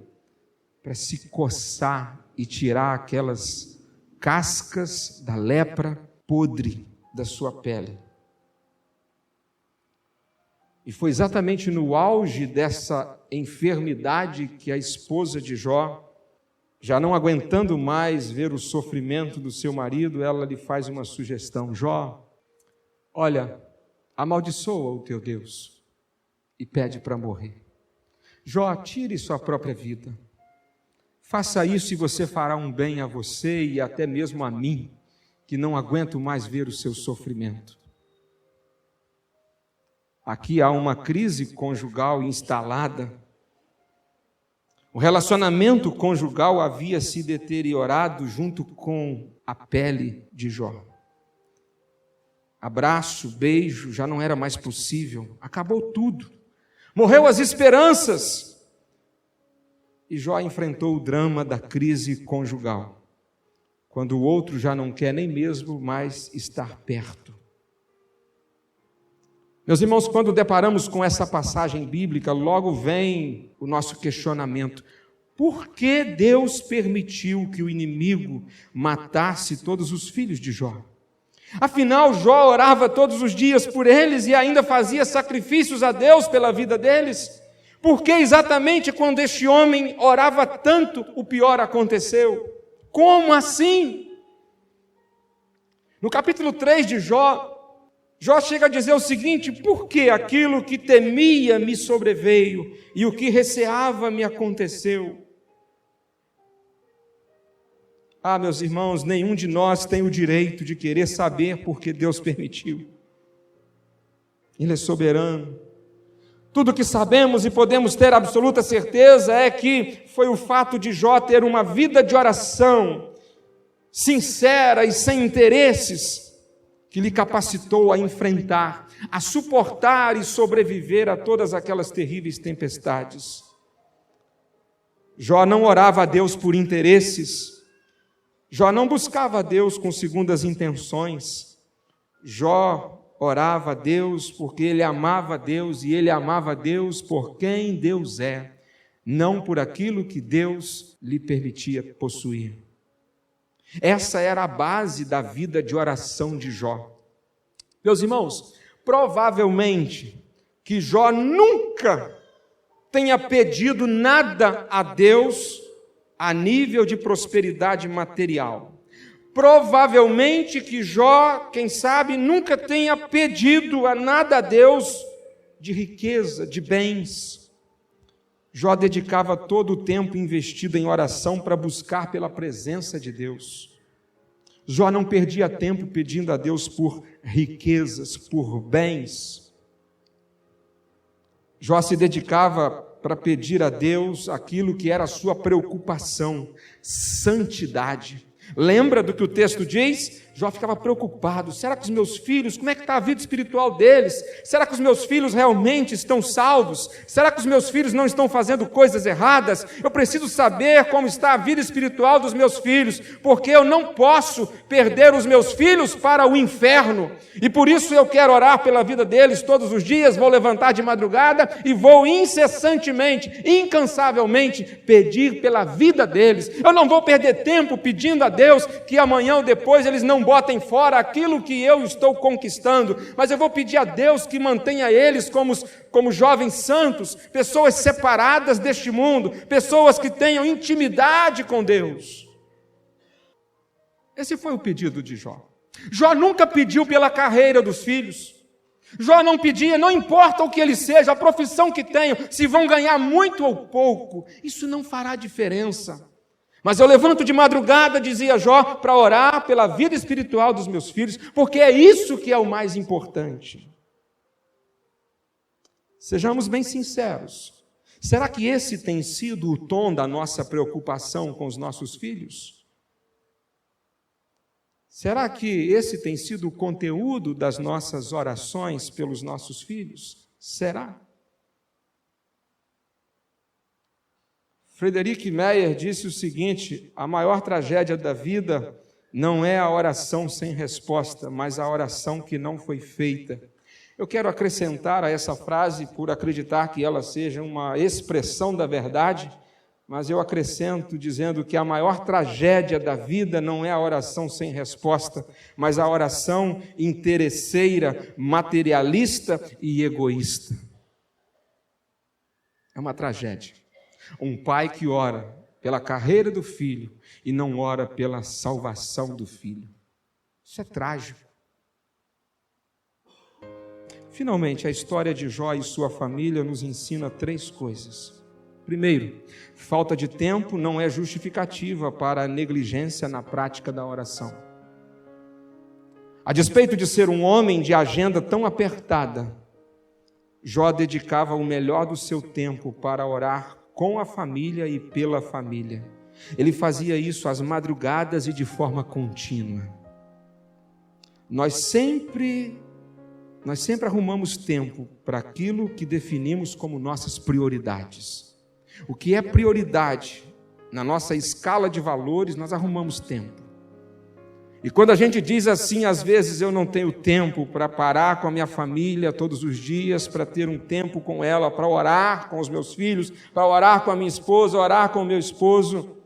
para se coçar e tirar aquelas cascas da lepra podre da sua pele. E foi exatamente no auge dessa enfermidade que a esposa de Jó, já não aguentando mais ver o sofrimento do seu marido, ela lhe faz uma sugestão: Jó, olha, amaldiçoa o teu Deus e pede para morrer. Jó, tire sua própria vida. Faça isso e você fará um bem a você e até mesmo a mim, que não aguento mais ver o seu sofrimento. Aqui há uma crise conjugal instalada. O relacionamento conjugal havia se deteriorado junto com a pele de Jó. Abraço, beijo, já não era mais possível. Acabou tudo. Morreu as esperanças. E Jó enfrentou o drama da crise conjugal, quando o outro já não quer nem mesmo mais estar perto. Meus irmãos, quando deparamos com essa passagem bíblica, logo vem o nosso questionamento: por que Deus permitiu que o inimigo matasse todos os filhos de Jó? Afinal, Jó orava todos os dias por eles e ainda fazia sacrifícios a Deus pela vida deles. Por que exatamente quando este homem orava tanto, o pior aconteceu? Como assim? No capítulo 3 de Jó chega a dizer o seguinte: por que aquilo que temia me sobreveio e o que receava me aconteceu? Ah, meus irmãos, nenhum de nós tem o direito de querer saber por que Deus permitiu. Ele é soberano. Tudo que sabemos e podemos ter absoluta certeza é que foi o fato de Jó ter uma vida de oração sincera e sem interesses que lhe capacitou a enfrentar, a suportar e sobreviver a todas aquelas terríveis tempestades. Jó não orava a Deus por interesses. Jó não buscava a Deus com segundas intenções. Jó orava a Deus porque ele amava a Deus, e ele amava a Deus por quem Deus é, não por aquilo que Deus lhe permitia possuir. Essa era a base da vida de oração de Jó. Meus irmãos, provavelmente que Jó nunca tenha pedido nada a Deus a nível de prosperidade material. Provavelmente que Jó, quem sabe, nunca tenha pedido a nada a Deus de riqueza, de bens. Jó dedicava todo o tempo investido em oração para buscar pela presença de Deus. Jó não perdia tempo pedindo a Deus por riquezas, por bens. Jó se dedicava para pedir a Deus aquilo que era a sua preocupação: santidade. Lembra do que o texto diz? Jó ficava preocupado: será que os meus filhos, como é que está a vida espiritual deles? Será que os meus filhos realmente estão salvos? Será que os meus filhos não estão fazendo coisas erradas? Eu preciso saber como está a vida espiritual dos meus filhos, porque eu não posso perder os meus filhos para o inferno, e por isso eu quero orar pela vida deles todos os dias. Vou levantar de madrugada e vou incessantemente, incansavelmente pedir pela vida deles. Eu não vou perder tempo pedindo a Deus que amanhã ou depois eles não botem fora aquilo que eu estou conquistando, mas eu vou pedir a Deus que mantenha eles como jovens santos, pessoas separadas deste mundo, pessoas que tenham intimidade com Deus. Esse foi o pedido de Jó. Jó nunca pediu pela carreira dos filhos. Jó não pedia, não importa o que ele seja, a profissão que tenham, se vão ganhar muito ou pouco, isso não fará diferença. Mas eu levanto de madrugada, dizia Jó, para orar pela vida espiritual dos meus filhos, porque é isso que é o mais importante. Sejamos bem sinceros. Será que esse tem sido o tom da nossa preocupação com os nossos filhos? Será que esse tem sido o conteúdo das nossas orações pelos nossos filhos? Será? Friedrich Meyer disse o seguinte: a maior tragédia da vida não é a oração sem resposta, mas a oração que não foi feita. Eu quero acrescentar a essa frase, por acreditar que ela seja uma expressão da verdade, mas eu acrescento dizendo que a maior tragédia da vida não é a oração sem resposta, mas a oração interesseira, materialista e egoísta. É uma tragédia. Um pai que ora pela carreira do filho e não ora pela salvação do filho. Isso é trágico. Finalmente, a história de Jó e sua família nos ensina 3 coisas. Primeiro, falta de tempo não é justificativa para a negligência na prática da oração. A despeito de ser um homem de agenda tão apertada, Jó dedicava o melhor do seu tempo para orar com a família e pela família. Ele fazia isso às madrugadas e de forma contínua. Nós sempre arrumamos tempo para aquilo que definimos como nossas prioridades. O que é prioridade na nossa escala de valores, nós arrumamos tempo. E quando a gente diz assim, às vezes eu não tenho tempo para parar com a minha família todos os dias, para ter um tempo com ela, para orar com os meus filhos, para orar com a minha esposa, orar com o meu esposo.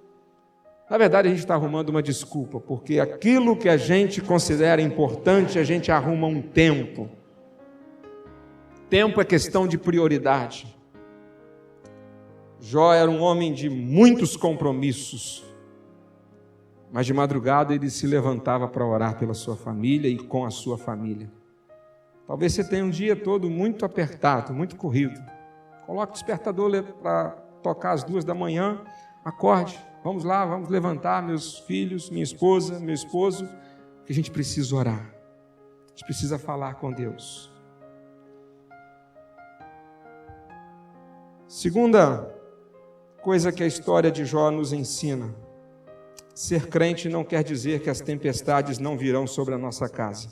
Na verdade, a gente está arrumando uma desculpa, porque aquilo que a gente considera importante, a gente arruma um tempo. Tempo é questão de prioridade. Jó era um homem de muitos compromissos, mas de madrugada ele se levantava para orar pela sua família e com a sua família. Talvez você tenha um dia todo muito apertado, muito corrido. Coloque o despertador para tocar às 2 da manhã, acorde, vamos lá, vamos levantar, meus filhos, minha esposa, meu esposo, que a gente precisa orar, a gente precisa falar com Deus. Segunda coisa que a história de Jó nos ensina: ser crente não quer dizer que as tempestades não virão sobre a nossa casa.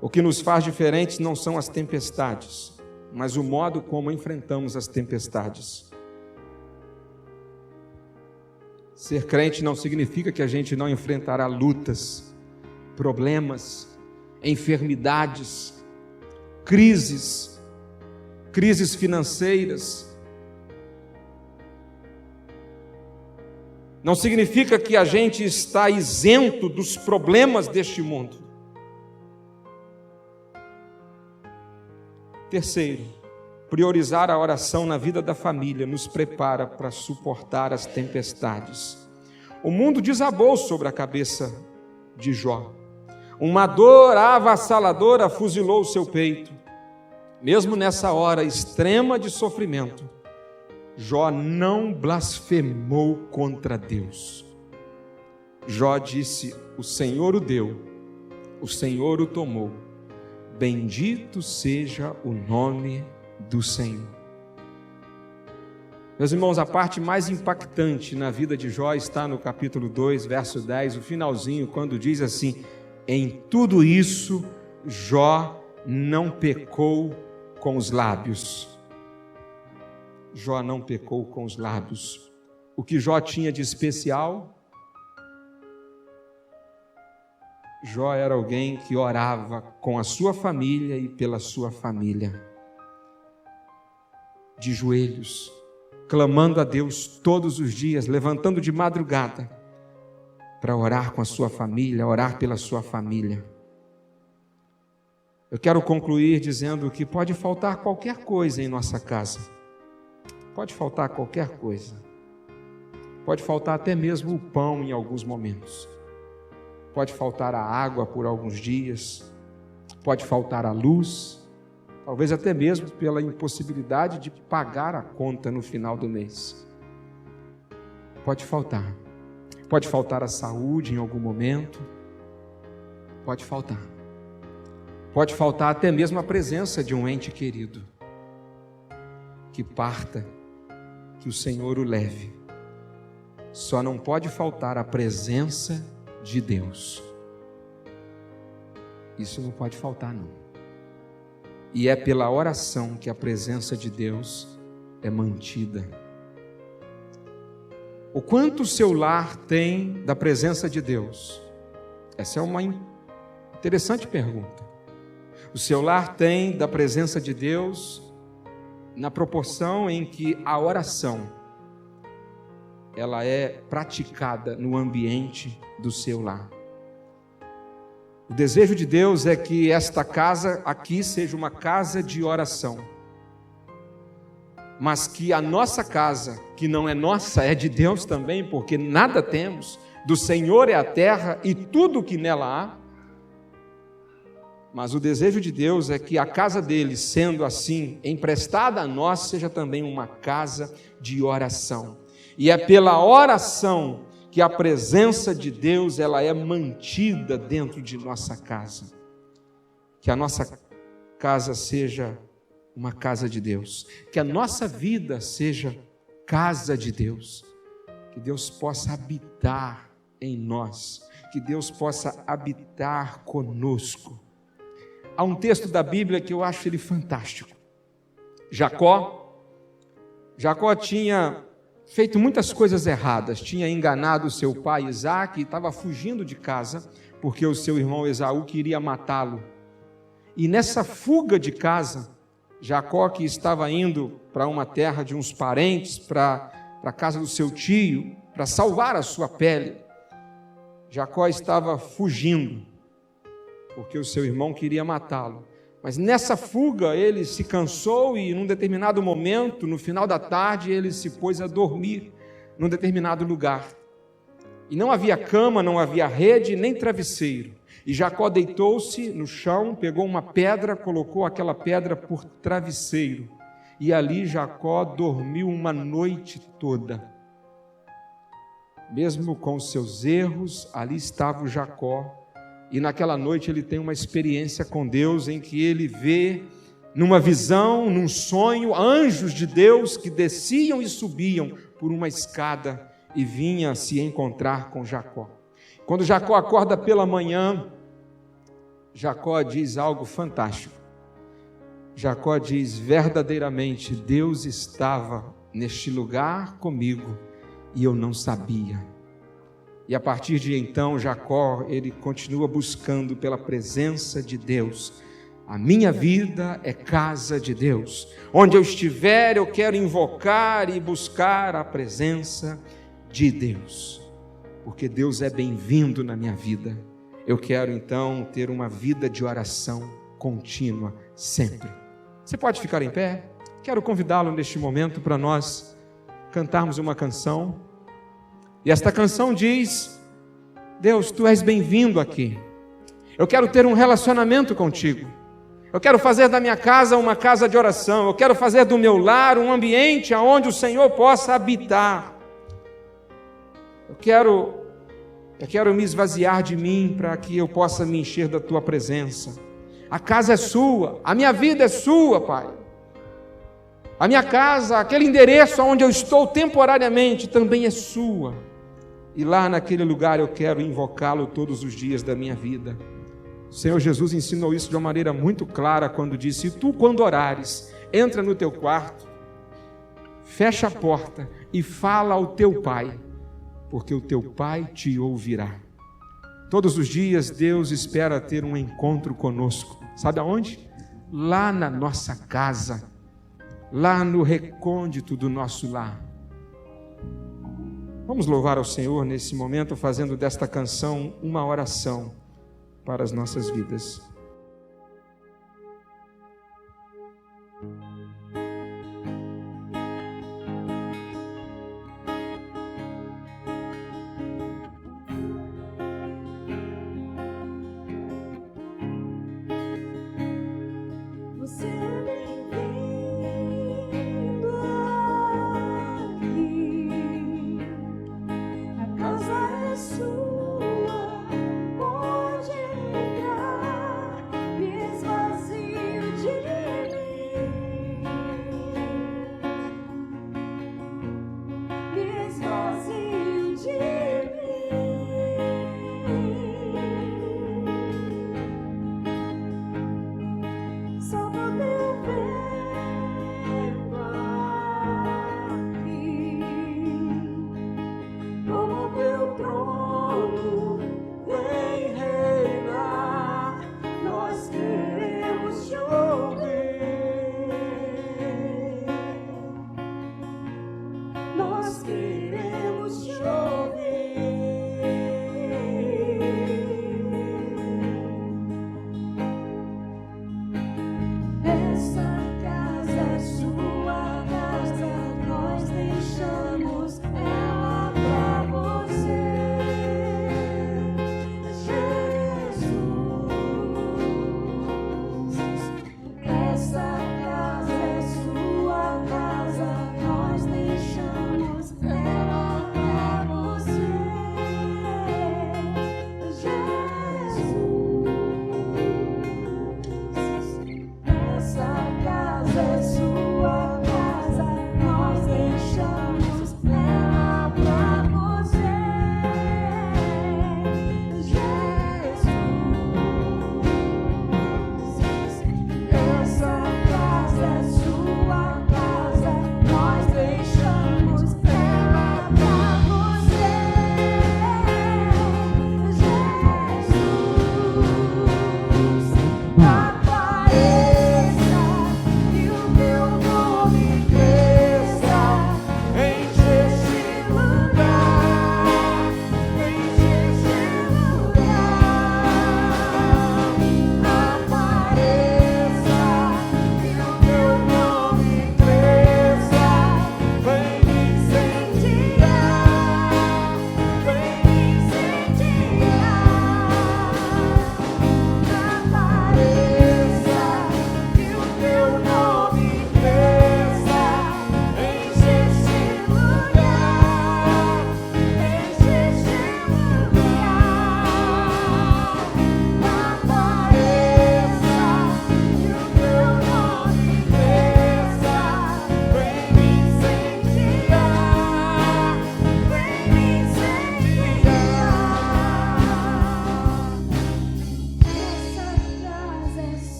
O que nos faz diferentes não são as tempestades, mas o modo como enfrentamos as tempestades. Ser crente não significa que a gente não enfrentará lutas, problemas, enfermidades, crises financeiras. Não significa que a gente está isento dos problemas deste mundo. Terceiro, priorizar a oração na vida da família nos prepara para suportar as tempestades. O mundo desabou sobre a cabeça de Jó. Uma dor avassaladora fuzilou o seu peito. Mesmo nessa hora extrema de sofrimento, Jó não blasfemou contra Deus. Jó disse: o Senhor o deu, o Senhor o tomou, bendito seja o nome do Senhor. Meus irmãos, a parte mais impactante na vida de Jó está no capítulo 2, verso 10, o finalzinho, quando diz assim: em tudo isso, Jó não pecou com os lábios. Jó não pecou com os lábios. O que Jó tinha de especial? Jó era alguém que orava com a sua família e pela sua família, de joelhos, clamando a Deus todos os dias, levantando de madrugada para orar com a sua família, orar pela sua família. Eu quero concluir dizendo que pode faltar qualquer coisa em nossa casa. Pode faltar qualquer coisa. Pode faltar até mesmo o pão em alguns momentos. Pode faltar a água por alguns dias. Pode faltar a luz. Talvez até mesmo pela impossibilidade de pagar a conta no final do mês. Pode faltar. Pode faltar a saúde em algum momento. Pode faltar. Pode faltar até mesmo a presença de um ente querido. Que parta, que o Senhor o leve. Só não pode faltar a presença de Deus. Isso não pode faltar, não. E é pela oração que a presença de Deus é mantida. O quanto o seu lar tem da presença de Deus? Essa é uma interessante pergunta. O seu lar tem da presença de Deus na proporção em que a oração ela é praticada no ambiente do seu lar. O desejo de Deus é que esta casa aqui seja uma casa de oração, mas que a nossa casa, que não é nossa, é de Deus também, porque nada temos, do Senhor é a terra e tudo que nela há. Mas o desejo de Deus é que a casa dele, sendo assim emprestada a nós, seja também uma casa de oração. E é pela oração que a presença de Deus ela é mantida dentro de nossa casa. Que a nossa casa seja uma casa de Deus. Que a nossa vida seja casa de Deus. Que Deus possa habitar em nós. Que Deus possa habitar conosco. Há um texto da Bíblia que eu acho ele fantástico. Jacó Jacó tinha feito muitas coisas erradas, tinha enganado seu pai Isaque e estava fugindo de casa, porque o seu irmão Esaú queria matá-lo. E nessa fuga de casa, Jacó, que estava indo para uma terra de uns parentes, para a casa do seu tio, para salvar a sua pele, Jacó estava fugindo, porque o seu irmão queria matá-lo. Mas nessa fuga ele se cansou e num determinado momento, no final da tarde, ele se pôs a dormir num determinado lugar. E não havia cama, não havia rede, nem travesseiro. E Jacó deitou-se no chão, pegou uma pedra, colocou aquela pedra por travesseiro. E ali Jacó dormiu uma noite toda. Mesmo com os seus erros, ali estava o Jacó. E naquela noite ele tem uma experiência com Deus em que ele vê, numa visão, num sonho, anjos de Deus que desciam e subiam por uma escada e vinha se encontrar com Jacó. Quando Jacó acorda pela manhã, Jacó diz algo fantástico. Jacó diz: verdadeiramente Deus estava neste lugar comigo e eu não sabia. E a partir de então, Jacó, ele continua buscando pela presença de Deus. A minha vida é casa de Deus. Onde eu estiver, eu quero invocar e buscar a presença de Deus. Porque Deus é bem-vindo na minha vida. Eu quero então ter uma vida de oração contínua, sempre. Você pode ficar em pé? Quero convidá-lo neste momento para nós cantarmos uma canção. E esta canção diz: Deus, Tu és bem-vindo aqui. Eu quero ter um relacionamento contigo. Eu quero fazer da minha casa uma casa de oração. Eu quero fazer do meu lar um ambiente onde o Senhor possa habitar. Eu quero me esvaziar de mim para que eu possa me encher da Tua presença. A casa é sua, a minha vida é sua, Pai. A minha casa, aquele endereço onde eu estou temporariamente, também é sua. E lá naquele lugar eu quero invocá-lo todos os dias da minha vida. O Senhor Jesus ensinou isso de uma maneira muito clara quando disse: tu, quando orares, entra no teu quarto, fecha a porta e fala ao teu Pai, porque o teu Pai te ouvirá. Todos os dias Deus espera ter um encontro conosco. Sabe aonde? Lá na nossa casa, lá no recôndito do nosso lar. Vamos louvar ao Senhor nesse momento, fazendo desta canção uma oração para as nossas vidas. Você é bem-vindo aqui. A casa é sua, pode entrar. Me esvazio de mim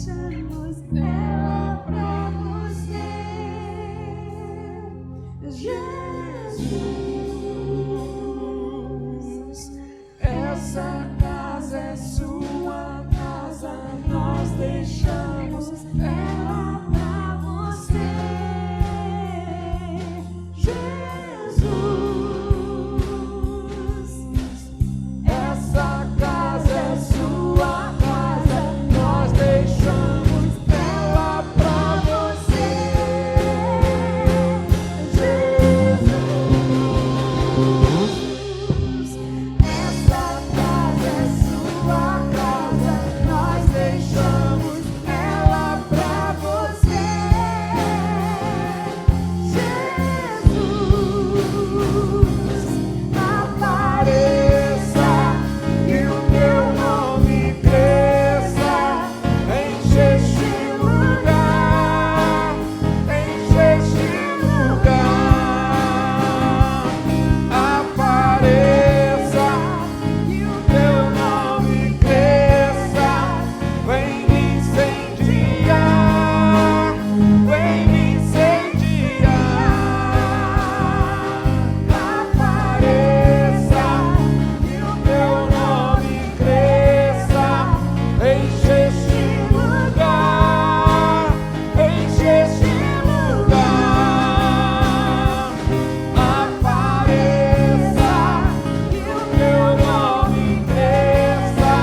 deixamos ela pra você, Jesus. Essa casa é sua casa, nós deixamos ela pra você, Jesus. Essa casa é sua casa, nós deixamos ela pra você, Jesus. Essa casa é sua casa, nós deixamos ela pra você, Jesus. Apareça e o teu nome cresça, enche este lugar, enche este lugar. Apareça e o teu nome cresça, vem me incendiar, vem me incendiar. Apareça e o teu nome cresça, enche este lugar, enche este lugar. Apareça e o teu nome cresça,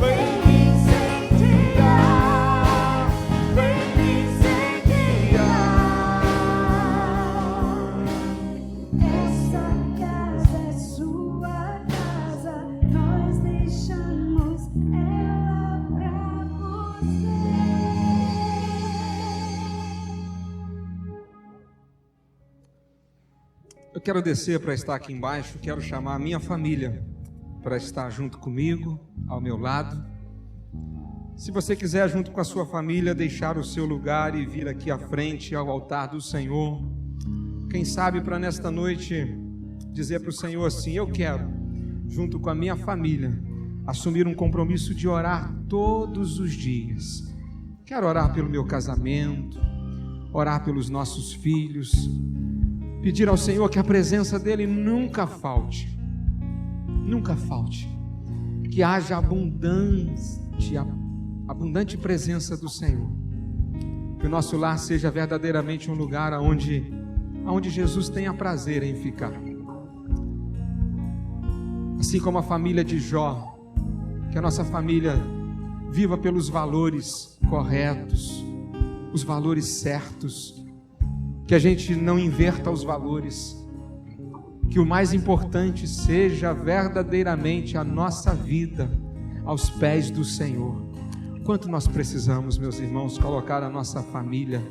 vem me incendiar, vem me incendiar. Essa casa é sua casa, nós deixamos ela pra você. Eu quero descer para estar aqui embaixo, quero chamar a minha família para estar junto comigo, ao meu lado. Se você quiser, junto com a sua família, deixar o seu lugar e vir aqui à frente, ao altar do Senhor, quem sabe para nesta noite dizer para o Senhor assim: eu quero, junto com a minha família, assumir um compromisso de orar todos os dias. Quero orar pelo meu casamento, orar pelos nossos filhos, pedir ao Senhor que a presença dEle nunca falte, que haja abundante presença do Senhor, que o nosso lar seja verdadeiramente um lugar onde Jesus tenha prazer em ficar, assim como a família de Jó, que a nossa família viva pelos valores corretos, os valores certos, que a gente não inverta os valores, que o mais importante seja verdadeiramente a nossa vida aos pés do Senhor. Quanto nós precisamos, meus irmãos, colocar a nossa família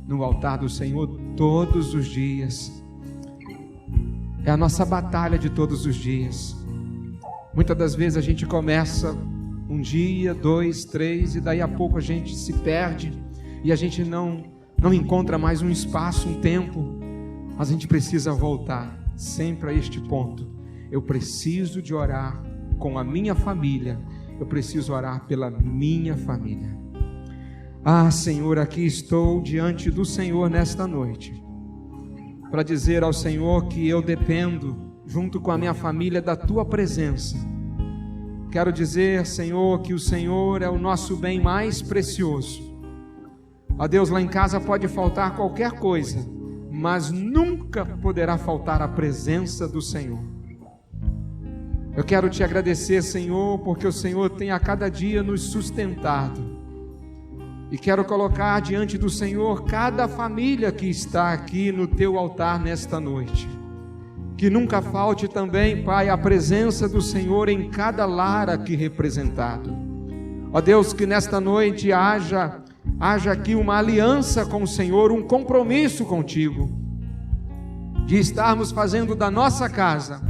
no altar do Senhor todos os dias. É a nossa batalha de todos os dias. Muitas das vezes a gente começa um dia, 2, 3, e daí a pouco a gente se perde e a gente não encontra mais um espaço, um tempo. Mas a gente precisa voltar sempre a este ponto. Eu preciso de orar com a minha família, eu preciso orar pela minha família. Ah, Senhor, aqui estou diante do Senhor nesta noite, para dizer ao Senhor que eu dependo, junto com a minha família, da Tua presença. Quero dizer, Senhor, que o Senhor é o nosso bem mais precioso. Ó Deus, lá em casa pode faltar qualquer coisa, mas nunca poderá faltar a presença do Senhor. Eu quero te agradecer, Senhor, porque o Senhor tem a cada dia nos sustentado. E quero colocar diante do Senhor cada família que está aqui no teu altar nesta noite. Que nunca falte também, Pai, a presença do Senhor em cada lar aqui representado. Ó Deus, que nesta noite haja aqui uma aliança com o Senhor, um compromisso contigo, de estarmos fazendo da nossa casa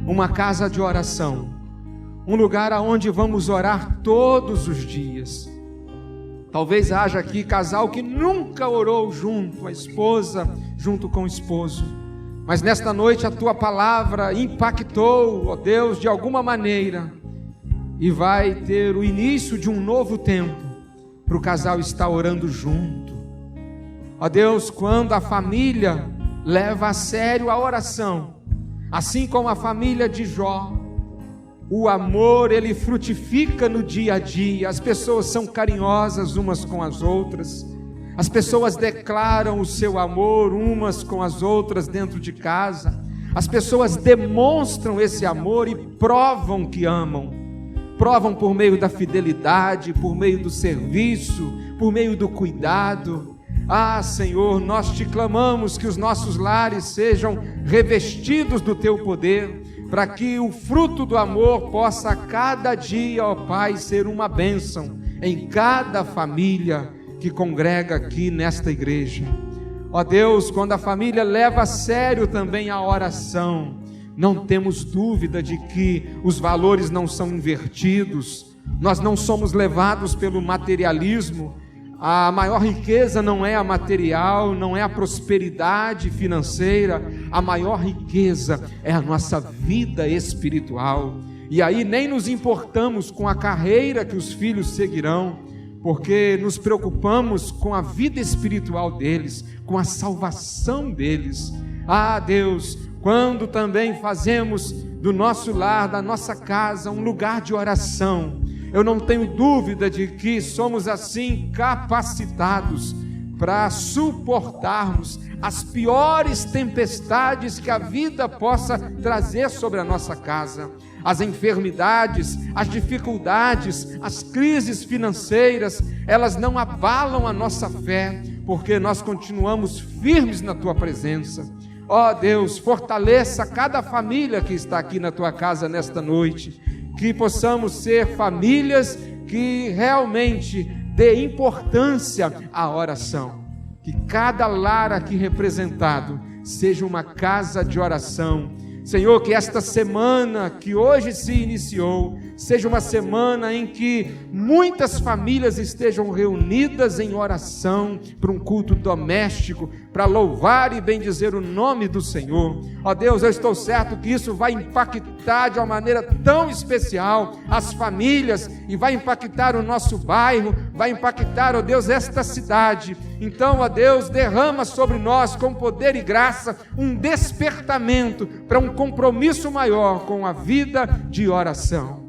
uma casa de oração, um lugar aonde vamos orar todos os dias. Talvez haja aqui casal que nunca orou junto, a esposa junto com o esposo, mas nesta noite a tua palavra impactou, ó Deus, de alguma maneira, e vai ter o início de um novo tempo para o casal estar orando junto. Ó Deus, quando a família leva a sério a oração, assim como a família de Jó, o amor ele frutifica no dia a dia, as pessoas são carinhosas umas com as outras, as pessoas declaram o seu amor umas com as outras dentro de casa, as pessoas demonstram esse amor e provam que amam, provam por meio da fidelidade, por meio do serviço, por meio do cuidado. Ah, Senhor, nós te clamamos que os nossos lares sejam revestidos do teu poder, para que o fruto do amor possa a cada dia, ó Pai, ser uma bênção em cada família que congrega aqui nesta igreja. Ó Deus, quando a família leva a sério também a oração, não temos dúvida de que os valores não são invertidos, nós não somos levados pelo materialismo. A maior riqueza não é a material, não é a prosperidade financeira, a maior riqueza é a nossa vida espiritual. E aí nem nos importamos com a carreira que os filhos seguirão, porque nos preocupamos com a vida espiritual deles, com a salvação deles. Ah, Deus, quando também fazemos do nosso lar, da nossa casa, um lugar de oração, eu não tenho dúvida de que somos assim capacitados para suportarmos as piores tempestades que a vida possa trazer sobre a nossa casa. As enfermidades, as dificuldades, as crises financeiras, elas não abalam a nossa fé, porque nós continuamos firmes na tua presença. Ó Deus, fortaleça cada família que está aqui na tua casa nesta noite, que possamos ser famílias que realmente dê importância à oração, que cada lar aqui representado seja uma casa de oração. Senhor, que esta semana que hoje se iniciou seja uma semana em que muitas famílias estejam reunidas em oração para um culto doméstico, para louvar e bendizer o nome do Senhor. Ó Deus, eu estou certo que isso vai impactar de uma maneira tão especial as famílias e vai impactar o nosso bairro, vai impactar, ó Deus, esta cidade. Então, ó Deus, derrama sobre nós com poder e graça um despertamento para um compromisso maior com a vida de oração.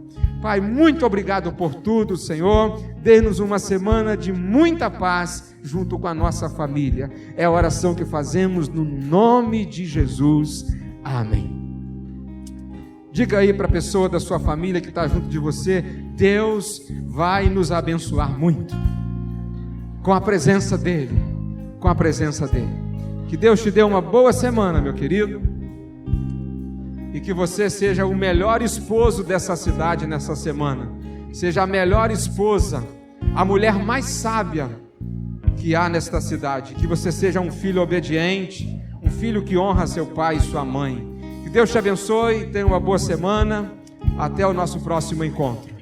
Pai, muito obrigado por tudo, Senhor. Dê-nos uma semana de muita paz junto com a nossa família. É a oração que fazemos no nome de Jesus. Amém. Diga aí para a pessoa da sua família que está junto de você: Deus vai nos abençoar muito com a presença dEle, com a presença dEle. Que Deus te dê uma boa semana, meu querido, e que você seja o melhor esposo dessa cidade nessa semana, seja a melhor esposa, a mulher mais sábia que há nesta cidade, que você seja um filho obediente, um filho que honra seu pai e sua mãe. Que Deus te abençoe, tenha uma boa semana, até o nosso próximo encontro.